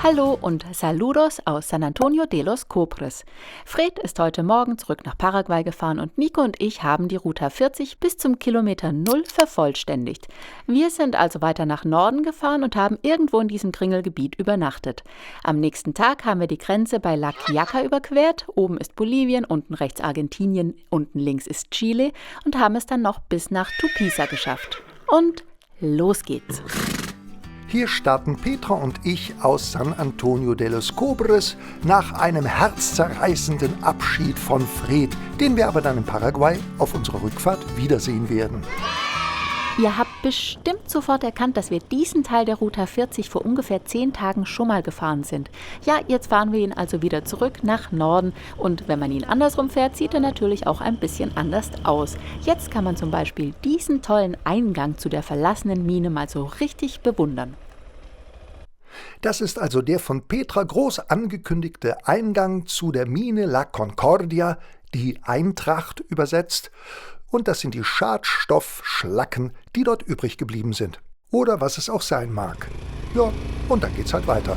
Hallo und Saludos aus San Antonio de los Cobres. Fred ist heute Morgen zurück nach Paraguay gefahren und Nico und ich haben die Route 40 bis zum Kilometer 0 vervollständigt. Wir sind also weiter nach Norden gefahren und haben irgendwo in diesem Kringelgebiet übernachtet. Am nächsten Tag haben wir die Grenze bei La Quiaca überquert. Oben ist Bolivien, unten rechts Argentinien, unten links ist Chile und haben es dann noch bis nach Tupiza geschafft. Und los geht's. Hier starten Petra und ich aus San Antonio de los Cobres nach einem herzzerreißenden Abschied von Fred, den wir aber dann in Paraguay auf unserer Rückfahrt wiedersehen werden. Ihr habt bestimmt sofort erkannt, dass wir diesen Teil der Route 40 vor ungefähr 10 Tagen schon mal gefahren sind. Ja, jetzt fahren wir ihn also wieder zurück nach Norden. Und wenn man ihn andersrum fährt, sieht er natürlich auch ein bisschen anders aus. Jetzt kann man zum Beispiel diesen tollen Eingang zu der verlassenen Mine mal so richtig bewundern. Das ist also der von Petra groß angekündigte Eingang zu der Mine La Concordia, die Eintracht übersetzt. Und das sind die Schadstoffschlacken, die dort übrig geblieben sind. Oder was es auch sein mag. Ja, und dann geht's halt weiter.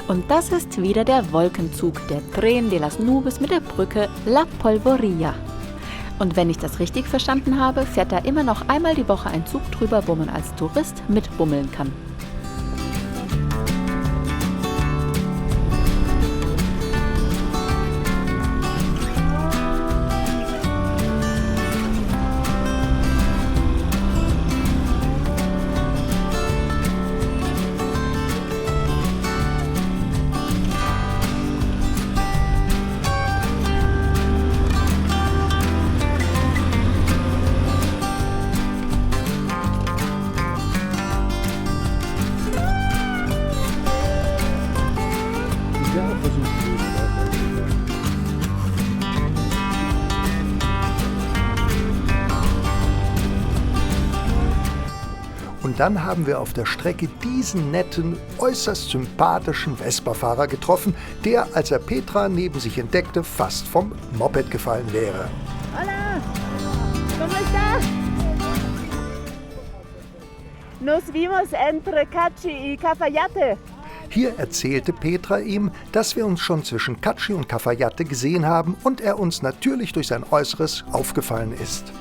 Und das ist wieder der Wolkenzug, der Tren de las Nubes mit der Brücke La Polvorilla. Und wenn ich das richtig verstanden habe, fährt da immer noch einmal die Woche ein Zug drüber, wo man als Tourist mitbummeln kann. Und dann haben wir auf der Strecke diesen netten, äußerst sympathischen Vespa-Fahrer getroffen, der, als er Petra neben sich entdeckte, fast vom Moped gefallen wäre. Hola, ¿cómo está? Nos vimos entre Cachi y Cafayate. Hier erzählte Petra ihm, dass wir uns schon zwischen Cachi und Cafayate gesehen haben und er uns natürlich durch sein Äußeres aufgefallen ist.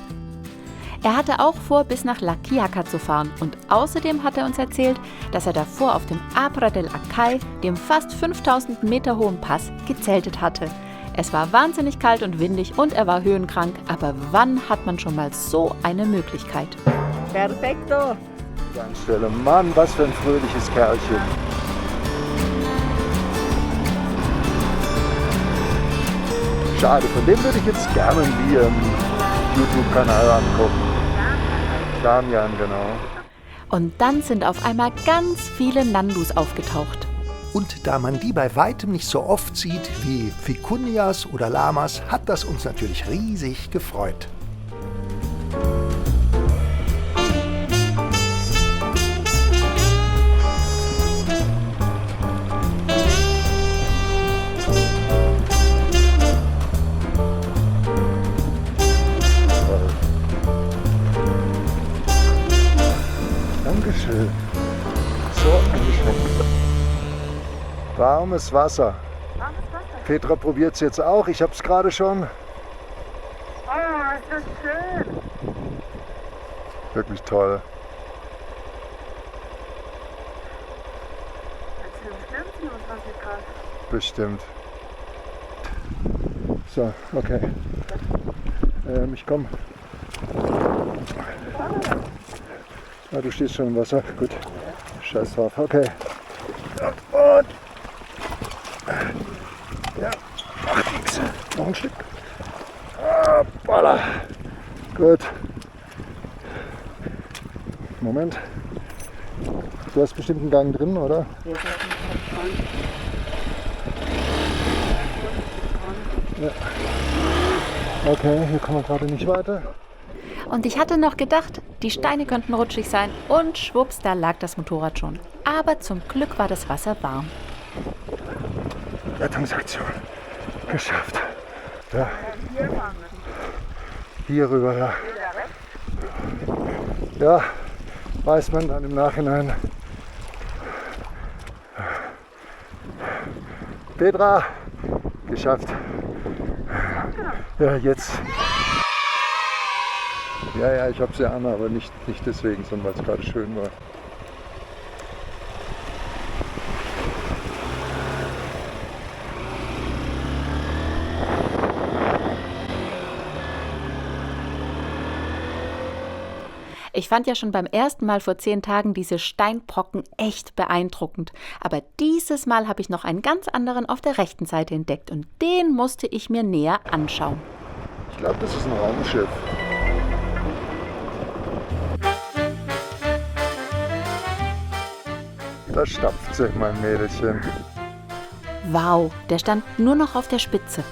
Er hatte auch vor, bis nach La Quiaca zu fahren und außerdem hat er uns erzählt, dass er davor auf dem Abra del Acay, dem fast 5000 Meter hohen Pass, gezeltet hatte. Es war wahnsinnig kalt und windig und er war höhenkrank, aber wann hat man schon mal so eine Möglichkeit? Perfecto. Ganz stille Mann, was für ein fröhliches Kerlchen. Schade, von dem würde ich jetzt gerne in Ihrem YouTube-Kanal angucken. Damian, genau. Und dann sind auf einmal ganz viele Nandus aufgetaucht. Und da man die bei weitem nicht so oft sieht wie Vicunias oder Lamas, hat das uns natürlich riesig gefreut. Dankeschön. So angeschmeckt. Warmes Wasser. Petra probiert es jetzt auch. Ich habe es gerade schon. Oh, ist das schön. Wirklich toll. Bestimmt 27 Grad. Bestimmt. So, okay. Ich komme. Ah, du stehst schon im Wasser. Gut. Scheiß drauf. Okay. Und. Ja. Ach, nix. Noch ein Stück. Ah, voila. Gut. Moment. Du hast bestimmt einen Gang drin, oder? Ja. Okay, hier kommen wir gerade nicht weiter. Und ich hatte noch gedacht, die Steine könnten rutschig sein und schwupps, da lag das Motorrad schon. Aber zum Glück war das Wasser warm. Rettungsaktion. Geschafft. Ja. Hier rüber, ja. Ja, weiß man dann im Nachhinein. Petra, geschafft. Ja, jetzt. Ja, ich habe sie an, aber nicht deswegen, sondern weil es gerade schön war. Ich fand ja schon beim ersten Mal vor 10 Tagen diese Steinbrocken echt beeindruckend. Aber dieses Mal habe ich noch einen ganz anderen auf der rechten Seite entdeckt und den musste ich mir näher anschauen. Ich glaube, das ist ein Raumschiff. Da stapft sich mein Mädelchen. Wow, der stand nur noch auf der Spitze.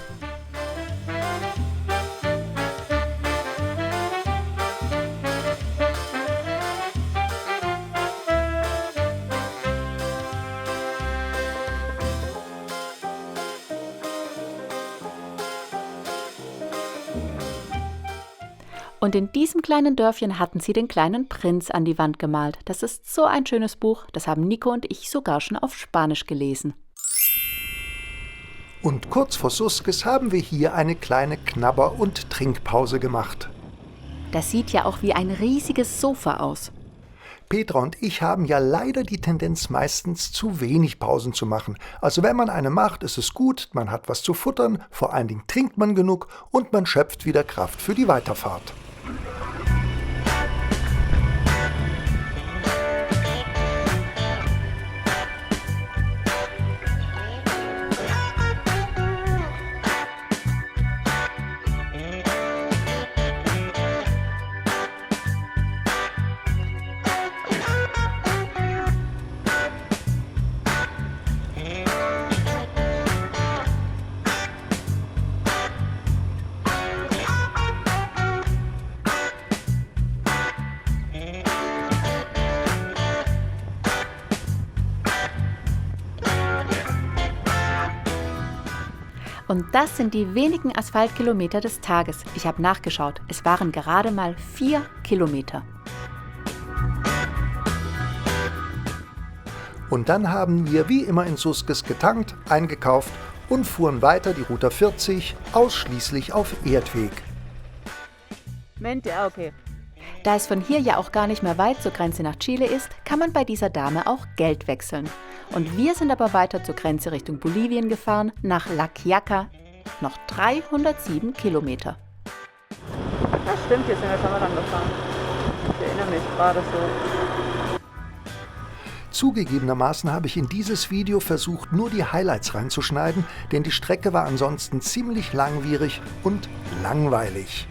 Und in diesem kleinen Dörfchen hatten sie den kleinen Prinz an die Wand gemalt. Das ist so ein schönes Buch, das haben Nico und ich sogar schon auf Spanisch gelesen. Und kurz vor Susques haben wir hier eine kleine Knabber- und Trinkpause gemacht. Das sieht ja auch wie ein riesiges Sofa aus. Petra und ich haben ja leider die Tendenz, meistens zu wenig Pausen zu machen. Also wenn man eine macht, ist es gut, man hat was zu futtern, vor allen Dingen trinkt man genug und man schöpft wieder Kraft für die Weiterfahrt. Und das sind die wenigen Asphaltkilometer des Tages. Ich habe nachgeschaut, es waren gerade mal 4 Kilometer. Und dann haben wir wie immer in Susques getankt, eingekauft und fuhren weiter die Route 40 ausschließlich auf Erdweg. Mente, okay. Da es von hier ja auch gar nicht mehr weit zur Grenze nach Chile ist, kann man bei dieser Dame auch Geld wechseln. Und wir sind aber weiter zur Grenze Richtung Bolivien gefahren, nach La Quiaca, noch 307 Kilometer. Das stimmt, hier sind wir schon mal rangefahren. Ich erinnere mich gerade so. Zugegebenermaßen habe ich in dieses Video versucht, nur die Highlights reinzuschneiden, denn die Strecke war ansonsten ziemlich langwierig und langweilig.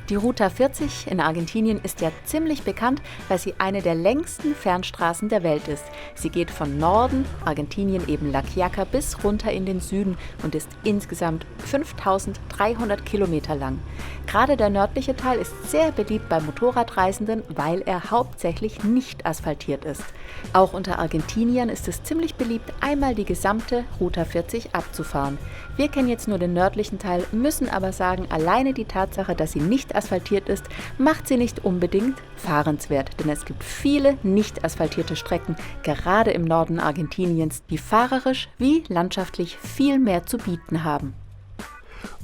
Die Ruta 40 in Argentinien ist ja ziemlich bekannt, weil sie eine der längsten Fernstraßen der Welt ist. Sie geht von Norden, Argentinien eben La Quiaca, bis runter in den Süden und ist insgesamt 5300 Kilometer lang. Gerade der nördliche Teil ist sehr beliebt bei Motorradreisenden, weil er hauptsächlich nicht asphaltiert ist. Auch unter Argentiniern ist es ziemlich beliebt, einmal die gesamte Ruta 40 abzufahren. Wir kennen jetzt nur den nördlichen Teil, müssen aber sagen, alleine die Tatsache, dass sie nicht asphaltiert ist, macht sie nicht unbedingt fahrenswert. Denn es gibt viele nicht asphaltierte Strecken, gerade im Norden Argentiniens, die fahrerisch wie landschaftlich viel mehr zu bieten haben.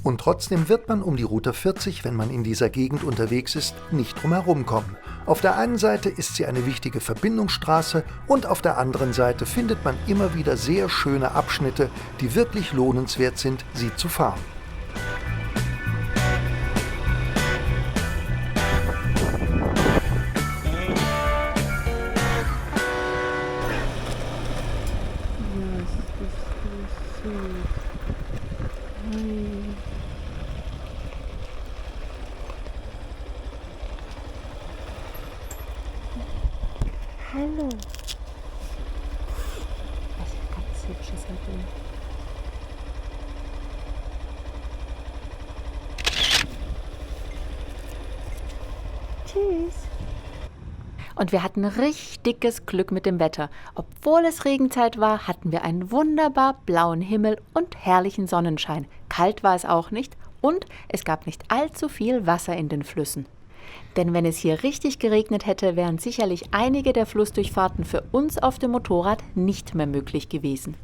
Und trotzdem wird man um die Route 40, wenn man in dieser Gegend unterwegs ist, nicht drum herum kommen. Auf der einen Seite ist sie eine wichtige Verbindungsstraße und auf der anderen Seite findet man immer wieder sehr schöne Abschnitte, die wirklich lohnenswert sind, sie zu fahren. Hallo. Was ein ganz hübsches Hotel. Tschüss. Und wir hatten richtiges Glück mit dem Wetter. Obwohl es Regenzeit war, hatten wir einen wunderbar blauen Himmel und herrlichen Sonnenschein. Kalt war es auch nicht und es gab nicht allzu viel Wasser in den Flüssen. Denn wenn es hier richtig geregnet hätte, wären sicherlich einige der Flussdurchfahrten für uns auf dem Motorrad nicht mehr möglich gewesen.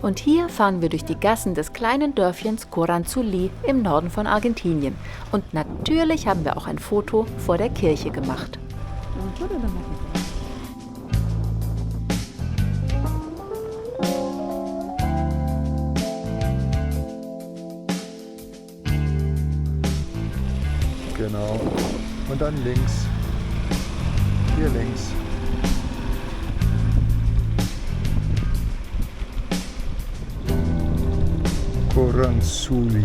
Und hier fahren wir durch die Gassen des kleinen Dörfchens Coranzuli im Norden von Argentinien. Und natürlich haben wir auch ein Foto vor der Kirche gemacht. Genau. Und dann links. Hier links. Coranzuli.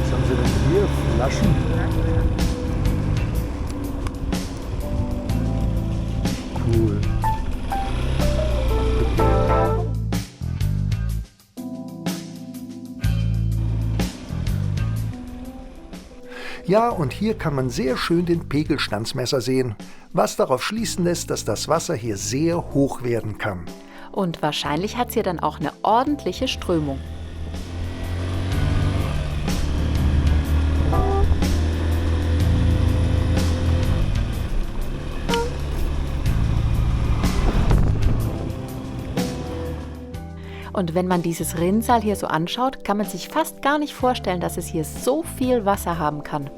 Was haben Sie denn hier? Flaschen? Cool. Ja, und hier kann man sehr schön den Pegelstandsmesser sehen, was darauf schließen lässt, dass das Wasser hier sehr hoch werden kann. Und wahrscheinlich hat es hier dann auch eine ordentliche Strömung. Und wenn man dieses Rinnsal hier so anschaut, kann man sich fast gar nicht vorstellen, dass es hier so viel Wasser haben kann.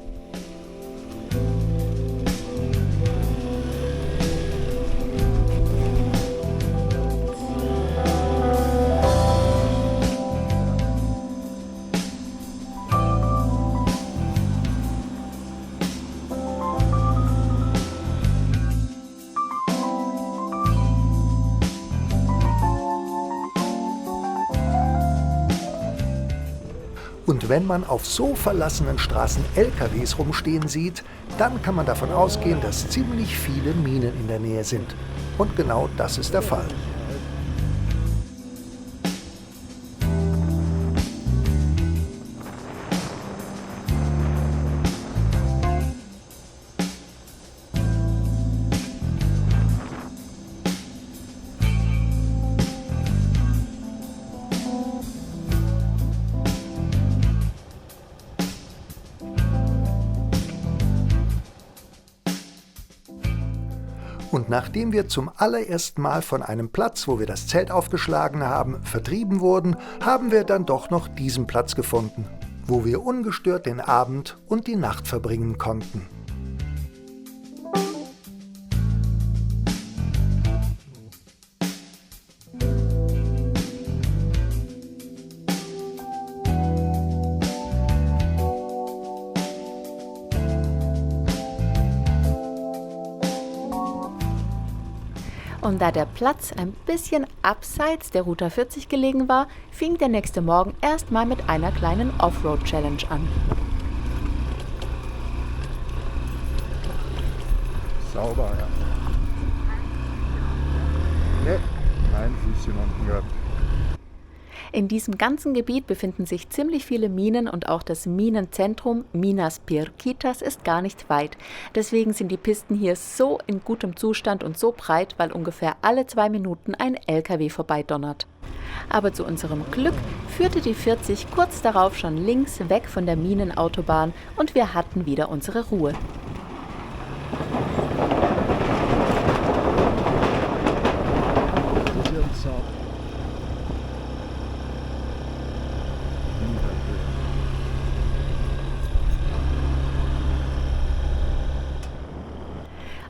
Und wenn man auf so verlassenen Straßen LKWs rumstehen sieht, dann kann man davon ausgehen, dass ziemlich viele Minen in der Nähe sind. Und genau das ist der Fall. Und nachdem wir zum allerersten Mal von einem Platz, wo wir das Zelt aufgeschlagen haben, vertrieben wurden, haben wir dann doch noch diesen Platz gefunden, wo wir ungestört den Abend und die Nacht verbringen konnten. Und da der Platz ein bisschen abseits der Route 40 gelegen war, fing der nächste Morgen erstmal mit einer kleinen Offroad-Challenge an. Sauber, ja. Ne, kein Füßchen unten gehabt. In diesem ganzen Gebiet befinden sich ziemlich viele Minen und auch das Minenzentrum Minas Pirquitas ist gar nicht weit. Deswegen sind die Pisten hier so in gutem Zustand und so breit, weil ungefähr alle 2 Minuten ein LKW vorbeidonnert. Aber zu unserem Glück führte die 40 kurz darauf schon links weg von der Minenautobahn und wir hatten wieder unsere Ruhe.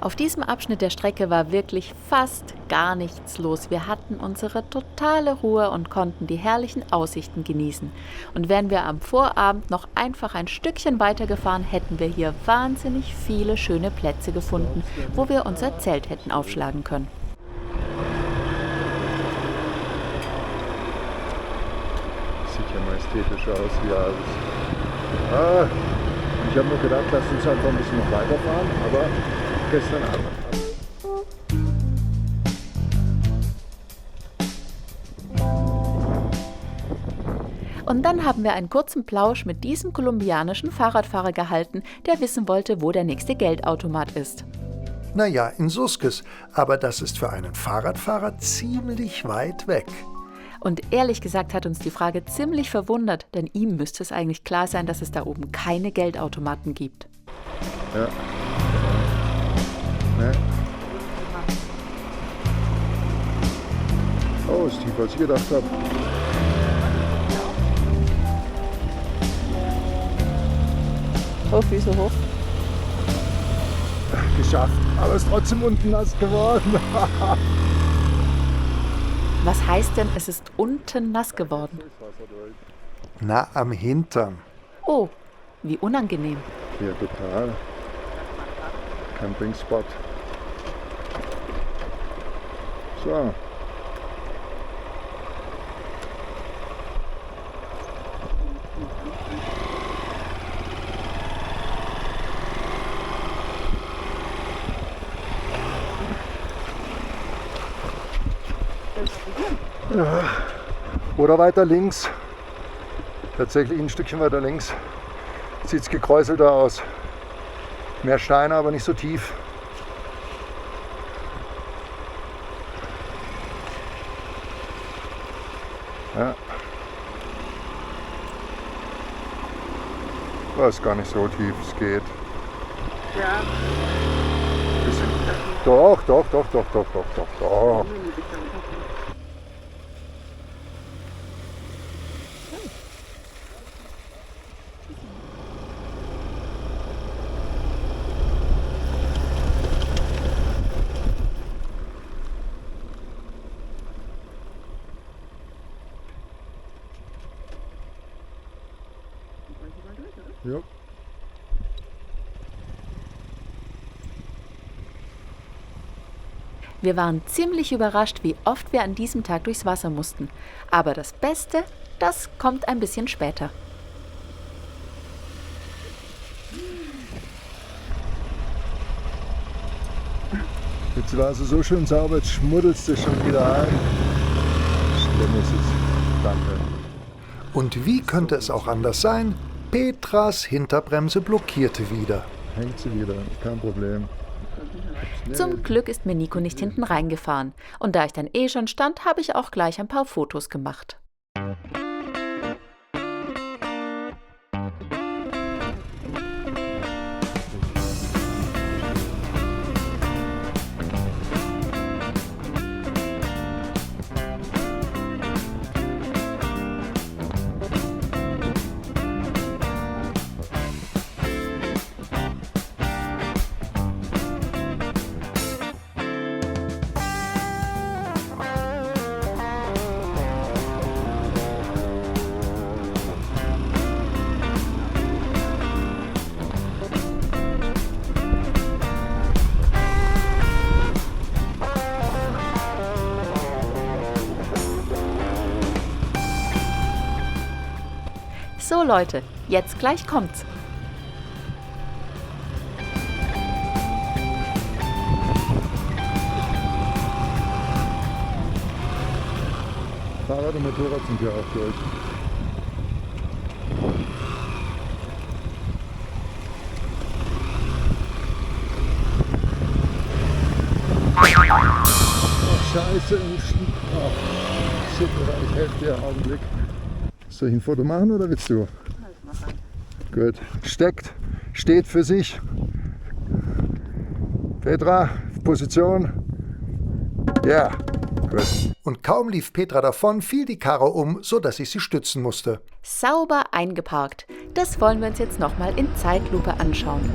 Auf diesem Abschnitt der Strecke war wirklich fast gar nichts los. Wir hatten unsere totale Ruhe und konnten die herrlichen Aussichten genießen. Und wären wir am Vorabend noch einfach ein Stückchen weitergefahren, hätten wir hier wahnsinnig viele schöne Plätze gefunden, wo wir unser Zelt hätten aufschlagen können. Sieht ja majestätisch aus hier alles. Ich habe nur gedacht, lass uns einfach ein bisschen noch weiterfahren, aber gestern Abend. Und dann haben wir einen kurzen Plausch mit diesem kolumbianischen Fahrradfahrer gehalten, der wissen wollte, wo der nächste Geldautomat ist. Naja, in Susques, aber das ist für einen Fahrradfahrer ziemlich weit weg. Und ehrlich gesagt hat uns die Frage ziemlich verwundert, denn ihm müsste es eigentlich klar sein, dass es da oben keine Geldautomaten gibt. Ja. Ne? Oh, ist tiefer, als ich gedacht habe. Oh, Füße hoch. Geschafft, aber ist trotzdem unten nass geworden. Was heißt denn, es ist unten nass geworden? Na, am Hintern. Oh, wie unangenehm. Ja, total. Campingspot. So. Oder weiter links. Tatsächlich ein Stückchen weiter links. Sieht es gekräuselter aus. Mehr Steine, aber nicht so tief. Ja. Das ist gar nicht so tief, es geht. Ja. Bisschen. Doch. Ja. Wir waren ziemlich überrascht, wie oft wir an diesem Tag durchs Wasser mussten. Aber das Beste, das kommt ein bisschen später. Jetzt war es so schön sauber, jetzt schmuddelst du schon wieder ein. Schlimm ist es. Danke. Und wie könnte es auch anders sein? Petras Hinterbremse blockierte wieder. Hängt sie wieder, kein Problem. Zum Glück ist mir Nico nicht hinten reingefahren. Und da ich dann schon stand, habe ich auch gleich ein paar Fotos gemacht. So Leute, jetzt gleich kommt's. Fahrrad und Motorrad sind ja auch durch. Oh, Scheiße. Oh, super, ich helfe dir einen Augenblick. Soll ich ein Foto machen oder willst du? Gut. Steht für sich. Petra, Position. Ja, gut. Und kaum lief Petra davon, fiel die Karre um, sodass ich sie stützen musste. Sauber eingeparkt. Das wollen wir uns jetzt nochmal in Zeitlupe anschauen.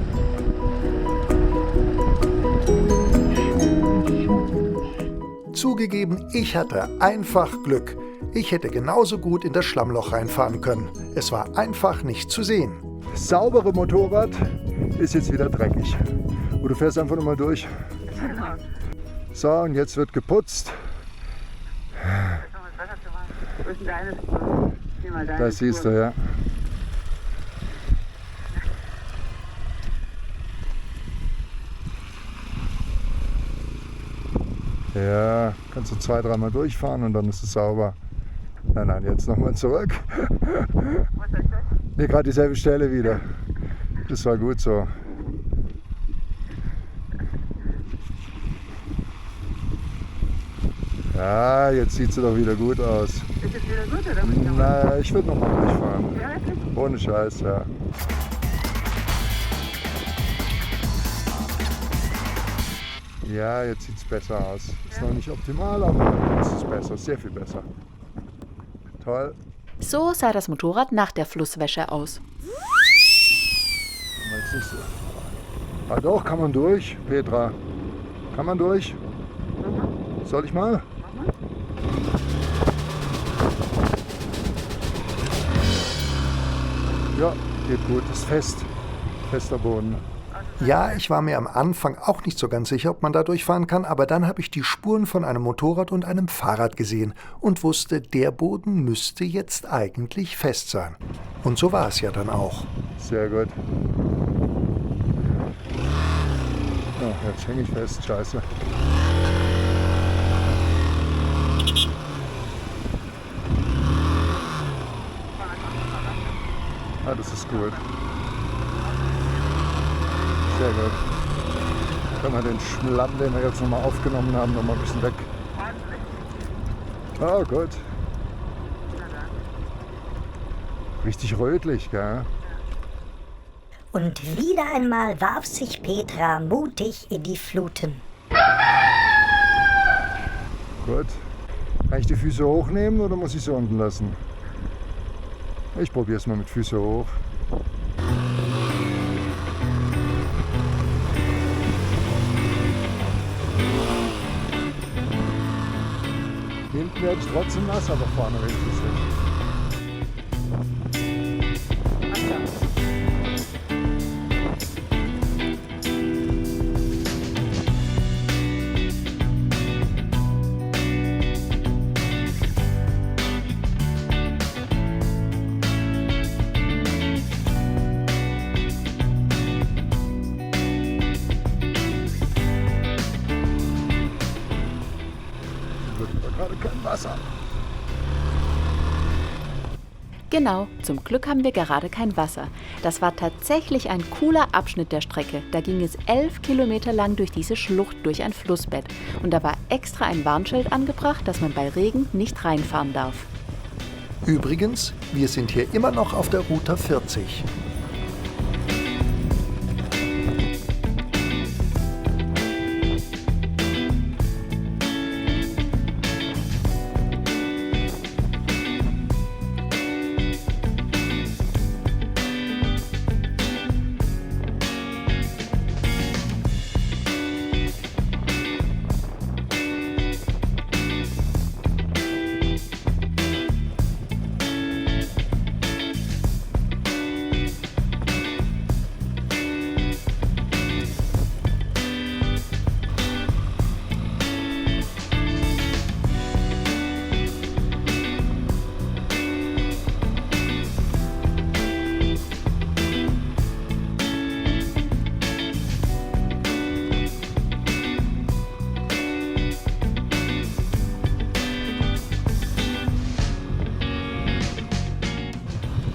Zugegeben, ich hatte einfach Glück. Ich hätte genauso gut in das Schlammloch reinfahren können. Es war einfach nicht zu sehen. Das saubere Motorrad ist jetzt wieder dreckig. Und du fährst einfach nochmal durch. So, und jetzt wird geputzt. Wo ist denn deine Spur? Sieh mal deine Das siehst du, ja. Ja, kannst du 2-3 Mal durchfahren und dann ist es sauber. Nein, jetzt nochmal zurück. Was ist das? Nee, gerade dieselbe Stelle wieder. Das war gut so. Ja, jetzt sieht sie doch wieder gut aus. Ist es wieder gut oder muss ich nochmal? Na, ich würde nochmal durchfahren. Ja, wirklich? Ohne Scheiß, ja. Ja, jetzt sieht es besser aus. Ist noch nicht optimal, aber jetzt ist es besser, sehr viel besser. Toll. So sah das Motorrad nach der Flusswäsche aus. Jetzt nicht so. Ah doch, kann man durch, Petra. Kann man durch? Soll ich mal? Ja, geht gut, ist fest. Fester Boden. Ja, ich war mir am Anfang auch nicht so ganz sicher, ob man da durchfahren kann, aber dann habe ich die Spuren von einem Motorrad und einem Fahrrad gesehen und wusste, der Boden müsste jetzt eigentlich fest sein. Und so war es ja dann auch. Sehr gut. Ach, jetzt hänge ich fest, scheiße. Ah, das ist gut. Sehr gut. Können wir den Schlamm, den wir jetzt nochmal aufgenommen haben, nochmal ein bisschen weg. Oh gut. Richtig rötlich, gell? Und wieder einmal warf sich Petra mutig in die Fluten. Gut. Kann ich die Füße hochnehmen oder muss ich sie unten lassen? Ich probiere es mal mit Füße hoch. Hinten werde ich trotzdem nass, aber vorne richtig sicher. Gerade kein Wasser. Genau, zum Glück haben wir gerade kein Wasser. Das war tatsächlich ein cooler Abschnitt der Strecke. Da ging es 11 Kilometer lang durch diese Schlucht durch ein Flussbett. Und da war extra ein Warnschild angebracht, dass man bei Regen nicht reinfahren darf. Übrigens, wir sind hier immer noch auf der Route 40.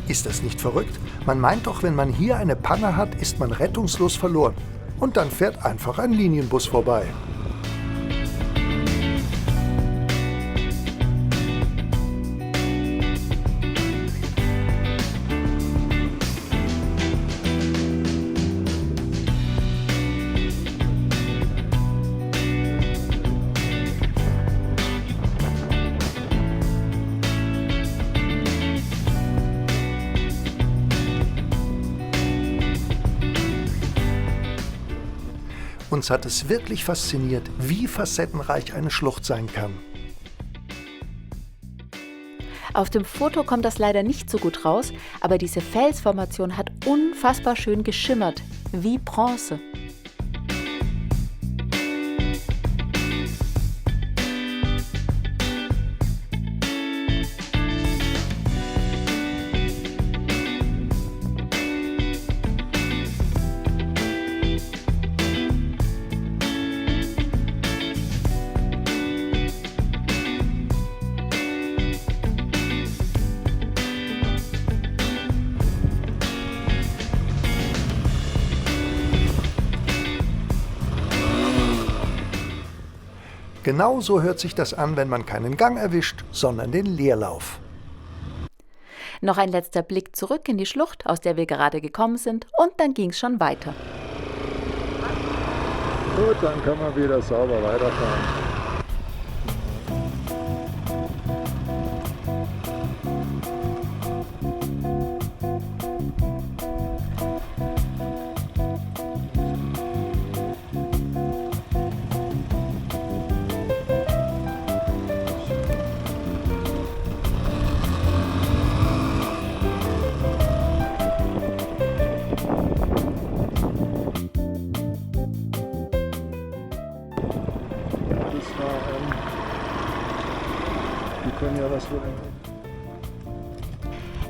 Ist das nicht verrückt? Man meint doch, wenn man hier eine Panne hat, ist man rettungslos verloren. Und dann fährt einfach ein Linienbus vorbei. Uns hat es wirklich fasziniert, wie facettenreich eine Schlucht sein kann. Auf dem Foto kommt das leider nicht so gut raus, aber diese Felsformation hat unfassbar schön geschimmert, wie Bronze. Genau so hört sich das an, wenn man keinen Gang erwischt, sondern den Leerlauf. Noch ein letzter Blick zurück in die Schlucht, aus der wir gerade gekommen sind, und dann ging es schon weiter. Gut, dann können wir wieder sauber weiterfahren.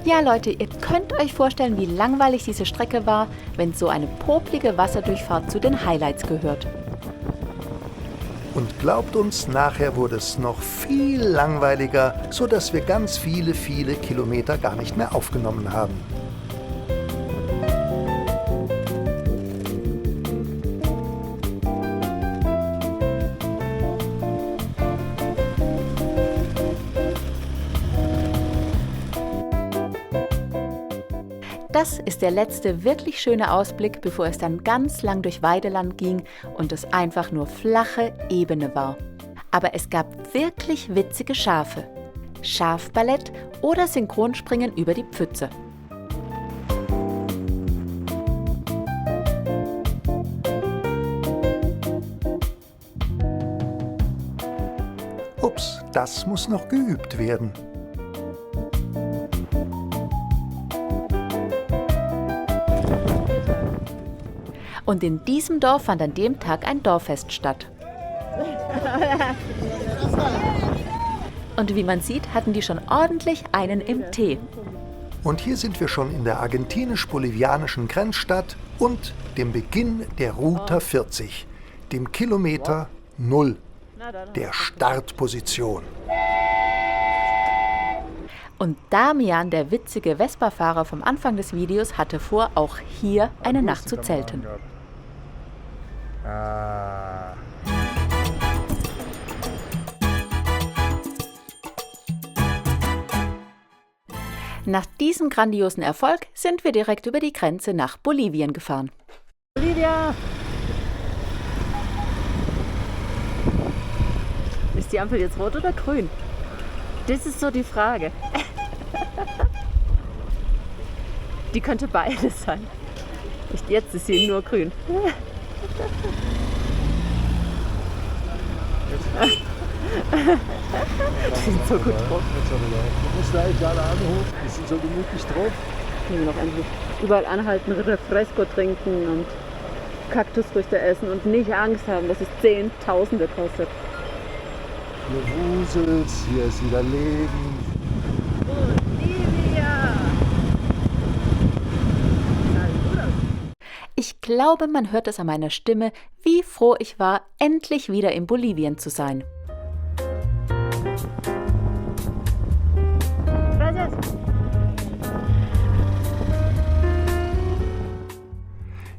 Ja Leute, ihr könnt euch vorstellen, wie langweilig diese Strecke war, wenn so eine poplige Wasserdurchfahrt zu den Highlights gehört. Und glaubt uns, nachher wurde es noch viel langweiliger, sodass wir ganz viele Kilometer gar nicht mehr aufgenommen haben. Das ist der letzte wirklich schöne Ausblick, bevor es dann ganz lang durch Weideland ging und es einfach nur flache Ebene war. Aber es gab wirklich witzige Schafe. Schafballett oder Synchronspringen über die Pfütze. Ups, das muss noch geübt werden. Und in diesem Dorf fand an dem Tag ein Dorffest statt. Und wie man sieht, hatten die schon ordentlich einen im Tee. Und hier sind wir schon in der argentinisch-bolivianischen Grenzstadt und dem Beginn der Ruta 40, dem Kilometer 0, der Startposition. Und Damian, der witzige Vespa-Fahrer vom Anfang des Videos, hatte vor, auch hier eine Nacht zu zelten. Nach diesem grandiosen Erfolg sind wir direkt über die Grenze nach Bolivien gefahren. Bolivia! Ist die Ampel jetzt rot oder grün? Das ist so die Frage. Die könnte beides sein. Jetzt ist sie nur grün. Die sind so gut drauf. Du musst eigentlich alle anrufen, die sind so gemütlich drauf. Können wir noch endlich überall anhalten, Refresco trinken und Kaktusfrüchte essen und nicht Angst haben, dass es Zehntausende kostet. Hier wuselt's, hier ist wieder Leben. Bolivia! Ich glaube, man hört es an meiner Stimme, wie froh ich war, endlich wieder in Bolivien zu sein.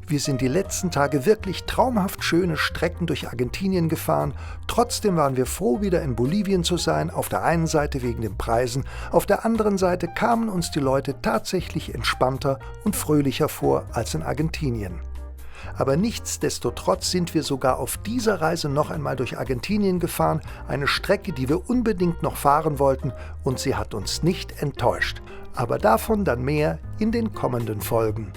Wir sind die letzten Tage wirklich traumhaft schöne Strecken durch Argentinien gefahren. Trotzdem waren wir froh, wieder in Bolivien zu sein. Auf der einen Seite wegen den Preisen, auf der anderen Seite kamen uns die Leute tatsächlich entspannter und fröhlicher vor als in Argentinien. Aber nichtsdestotrotz sind wir sogar auf dieser Reise noch einmal durch Argentinien gefahren, eine Strecke, die wir unbedingt noch fahren wollten, und sie hat uns nicht enttäuscht. Aber davon dann mehr in den kommenden Folgen.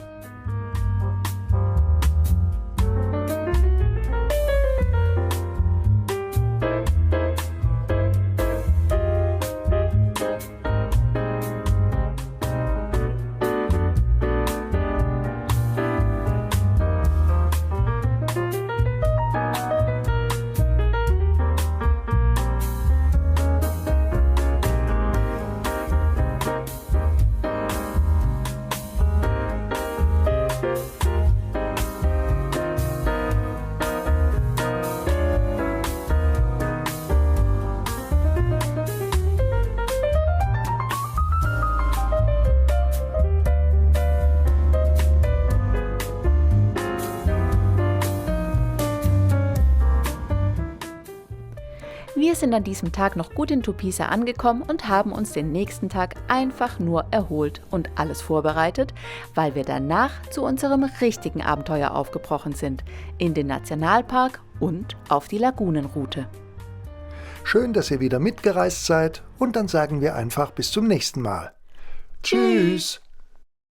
Wir sind an diesem Tag noch gut in Tupiza angekommen und haben uns den nächsten Tag einfach nur erholt und alles vorbereitet, weil wir danach zu unserem richtigen Abenteuer aufgebrochen sind, in den Nationalpark und auf die Lagunenroute. Schön, dass ihr wieder mitgereist seid und dann sagen wir einfach bis zum nächsten Mal. Tschüss!